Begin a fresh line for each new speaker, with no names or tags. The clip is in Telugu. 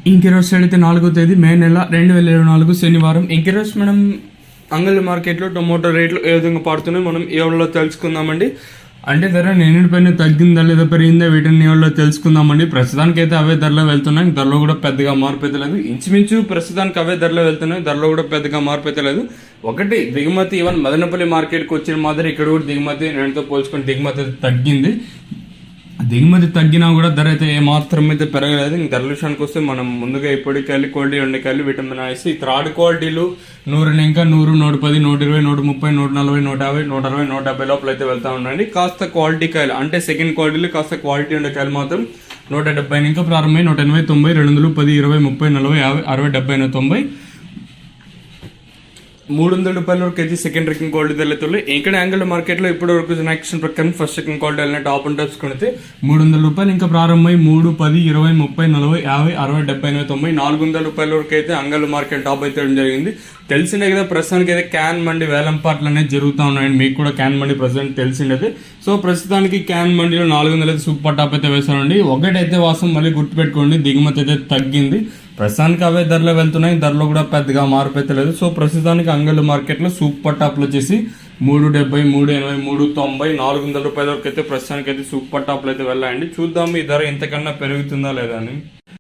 ఇంకెరోజు సైడ్ అయితే 4వ తేదీ మే నెల 2024 శనివారం. ఇంకెరోజు మనం అంగళ్ళ మార్కెట్లో టొమాటో రేట్లు ఏ విధంగా పడుతున్నాయి మనం ఈ ఎవరిలో తెలుసుకుందామండి. అంటే ధర నిన్నటిపైన తగ్గిందా లేదా పెరిగిందా వీటిని ఎవరిలో తెలుసుకుందామండి. ప్రస్తుతానికి అయితే అవే ధరలో వెళ్తున్నాయి, ధరలో కూడా పెద్దగా మార్పు అయితే లేదు. ఇంచుమించు ప్రస్తుతానికి అవే ధరలో వెళ్తున్నాయి, ధరలో కూడా పెద్దగా మార్పు అయితే లేదు. ఒకటి దిగుమతి ఈవెన్ మదనపల్లి మార్కెట్కి వచ్చిన మాదిరి ఇక్కడ కూడా దిగుమతి నేనుతో పోల్చుకొని దిగుమతి అయితే తగ్గింది. దిగుమతి తగ్గినా కూడా ధర అయితే ఏమాత్రం అయితే పెరగలేదు. ఇంక ధరల విషయానికి వస్తే మనం ముందుగా ఇప్పటికెళ్ళి క్వాలిటీ ఉండేకెళ్ళి విటమిన్ ఐస్ ఈ థర్డ్ క్వాలిటీలు 100 ఇంకా 100, 110, 120, 130, 140, 150, 160, 170 లోపల అయితే వెళ్తా ఉండండి. కాస్త క్వాలిటీ కాయలు అంటే సెకండ్ క్వాలిటీలు కాస్త క్వాలిటీ ఉండే కాయలు మాత్రం 170 ఇంకా ప్రారంభమై 180, 90, 200, 10, 20, 30, 40, 50, 60, 70, 90, 300 రూపాయల వరకు అయితే సెకండ్ రకం క్వాలిటీ వెళ్తుంది. ఇక్కడ యాంగిల్ మార్కెట్లో ఇప్పటి వరకు యాక్షన్ ప్రకారం ఫస్ట్ సెకండ్ క్వాలిటీ వెళ్ళిన టాప్ అండ్ టాప్స్ కొనితే 300 రూపాయలు ఇంకా ప్రారంభమై 3, 10, 20, 30, 40, 50, 60, 70, 90, 400 రూపాయల వరకు అయితే అంగల్ మార్కెట్ టాప్ అయితే జరిగింది. తెలిసిందే కదా ప్రస్తుతానికి అయితే క్యాన్ మండి వేలం పాటలు అనేది జరుగుతూ ఉన్నాయండి. మీకు కూడా క్యాన్ మండి ప్రస్తుతానికి తెలిసిండేది. సో ప్రస్తుతానికి క్యాన్ మండిలో 400 అయితే సూపర్ టాప్ అయితే వేసానండి. ఒకటైతే వాసం మళ్ళీ గుర్తుపెట్టుకోండి, దిగుమతి అయితే తగ్గింది. ప్రస్తుతానికి అవే ధరలో వెళ్తున్నాయి, ధరలో కూడా పెద్దగా మార్పు అయితే లేదు. సో ప్రస్తుతానికి అంగళ్ళు మార్కెట్లో సూపర్ టాప్లు వచ్చేసి 370, 380, 390, 400 రూపాయల వరకు అయితే ప్రస్తుతానికి అయితే సూపర్ టాప్లు అయితే వెళ్ళాయండి. చూద్దాం ఈ ధర ఇంతకన్నా పెరుగుతుందా లేదా అని.